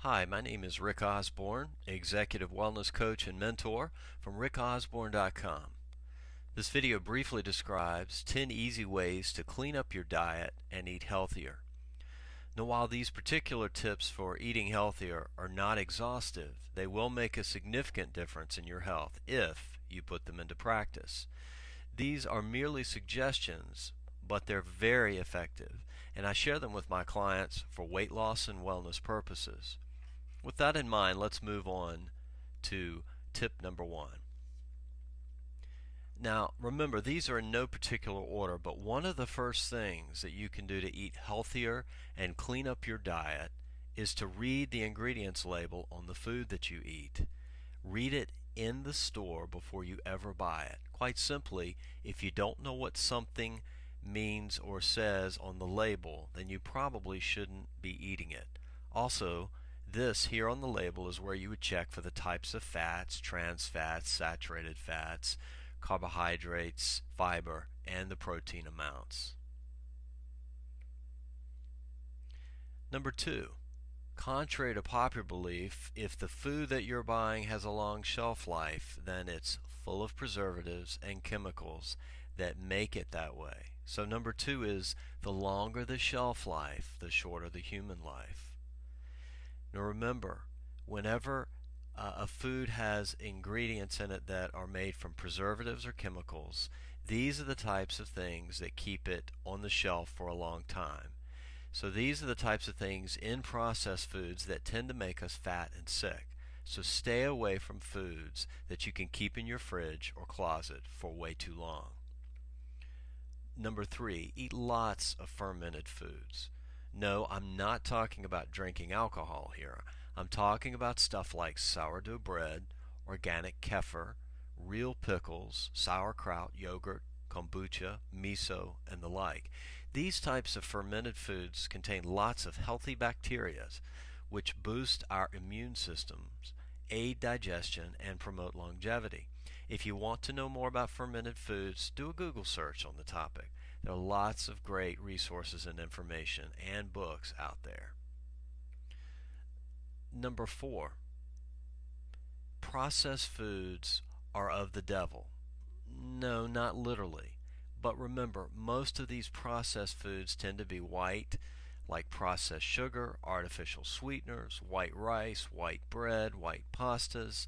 Hi, my name is Rick Osborn, Executive Wellness Coach and Mentor from rickosborn.com. This video briefly describes 10 easy ways to clean up your diet and eat healthier. Now, while these particular tips for eating healthier are not exhaustive, they will make a significant difference in your health if you put them into practice. These are merely suggestions, but they're very effective, and I share them with my clients for weight loss and wellness purposes. With that in mind, let's move on to tip number 1. Now, remember, these are in no particular order, but one of the first things that you can do to eat healthier and clean up your diet is to read the ingredients label on the food that you eat. Read it in the store before you ever buy it. Quite simply, if you don't know what something means or says on the label, then you probably shouldn't be eating it. Also, this here on the label is where you would check for the types of fats, trans fats, saturated fats, carbohydrates, fiber, and the protein amounts. Number 2, contrary to popular belief, if the food that you're buying has a long shelf life, then it's full of preservatives and chemicals that make it that way. So number 2 is the longer the shelf life, the shorter the human life. Now remember, whenever a food has ingredients in it that are made from preservatives or chemicals, these are the types of things that keep it on the shelf for a long time. So these are the types of things in processed foods that tend to make us fat and sick. So stay away from foods that you can keep in your fridge or closet for way too long. Number 3, eat lots of fermented foods. No, I'm not talking about drinking alcohol here. I'm talking about stuff like sourdough bread, organic kefir, real pickles, sauerkraut, yogurt, kombucha, miso, and the like. These types of fermented foods contain lots of healthy bacteria which boost our immune systems, aid digestion, and promote longevity. If you want to know more about fermented foods, do a Google search on the topic. There are lots of great resources and information and books out there. Number 4, processed foods are of the devil. No, not literally. But remember, most of these processed foods tend to be white, like processed sugar, artificial sweeteners, white rice, white bread, white pastas.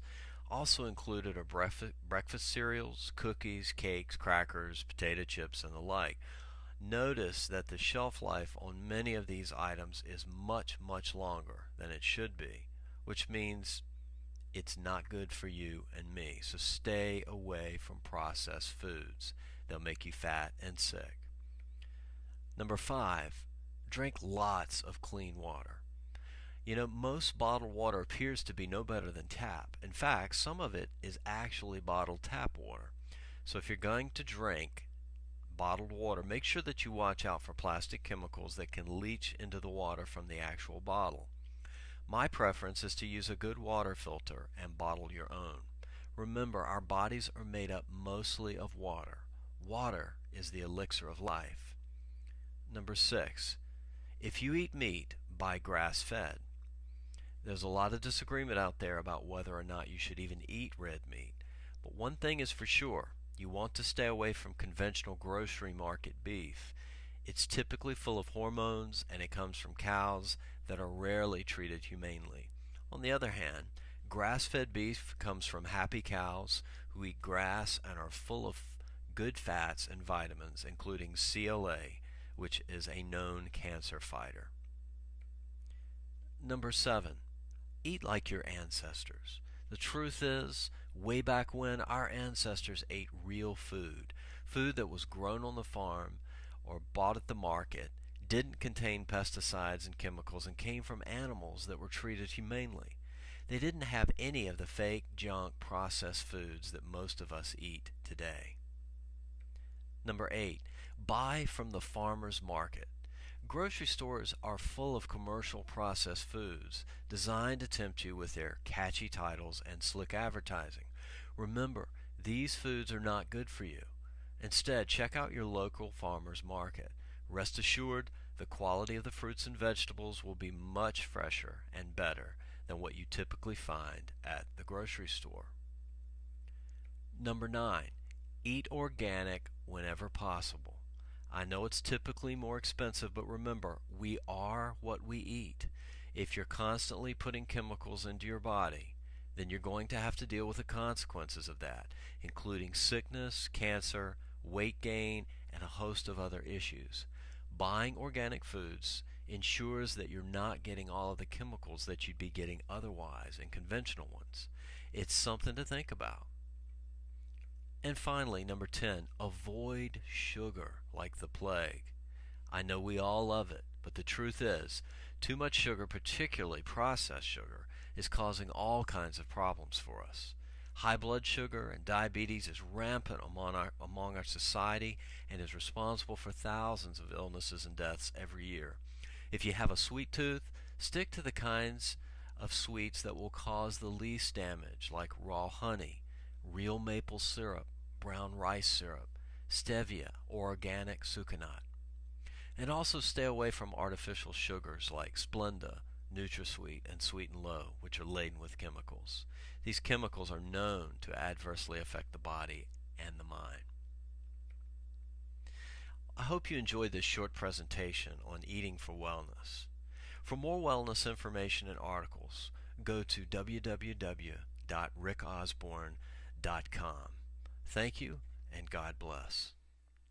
Also included are breakfast cereals, cookies, cakes, crackers, potato chips, and the like. Notice that the shelf life on many of these items is much, much longer than it should be, which means it's not good for you and me. So stay away from processed foods. They'll make you fat and sick. Number 5, drink lots of clean water. You know, most bottled water appears to be no better than tap. In fact, some of it is actually bottled tap water. So if you're going to drink bottled water, make sure that you watch out for plastic chemicals that can leach into the water from the actual bottle. My preference is to use a good water filter and bottle your own. Remember, our bodies are made up mostly of water. Water is the elixir of life. Number 6, if you eat meat, buy grass-fed. There's a lot of disagreement out there about whether or not you should even eat red meat. But one thing is for sure, you want to stay away from conventional grocery market beef. It's typically full of hormones and it comes from cows that are rarely treated humanely. On the other hand, grass-fed beef comes from happy cows who eat grass and are full of good fats and vitamins, including CLA, which is a known cancer fighter. Number 7, eat like your ancestors. The truth is, way back when, our ancestors ate real food. Food that was grown on the farm or bought at the market, didn't contain pesticides and chemicals, and came from animals that were treated humanely. They didn't have any of the fake, junk, processed foods that most of us eat today. Number 8, buy from the farmer's market. Grocery stores are full of commercial processed foods designed to tempt you with their catchy titles and slick advertising. Remember, these foods are not good for you. Instead, check out your local farmer's market. Rest assured, the quality of the fruits and vegetables will be much fresher and better than what you typically find at the grocery store. Number 9, eat organic whenever possible. I know it's typically more expensive, but remember, we are what we eat. If you're constantly putting chemicals into your body, then you're going to have to deal with the consequences of that, including sickness, cancer, weight gain, and a host of other issues. Buying organic foods ensures that you're not getting all of the chemicals that you'd be getting otherwise in conventional ones. It's something to think about. And finally, number 10, avoid sugar like the plague. I know we all love it, but the truth is, too much sugar, particularly processed sugar, is causing all kinds of problems for us. High blood sugar and diabetes is rampant among our society and is responsible for thousands of illnesses and deaths every year. If you have a sweet tooth, stick to the kinds of sweets that will cause the least damage, like raw honey, real maple syrup, brown rice syrup, stevia, or organic sucanat. And also stay away from artificial sugars like Splenda, NutraSweet, and Sweet and Low, which are laden with chemicals. These chemicals are known to adversely affect the body and the mind. I hope you enjoyed this short presentation on eating for wellness. For more wellness information and articles, go to www.rickosborn.com. Thank you, and God bless.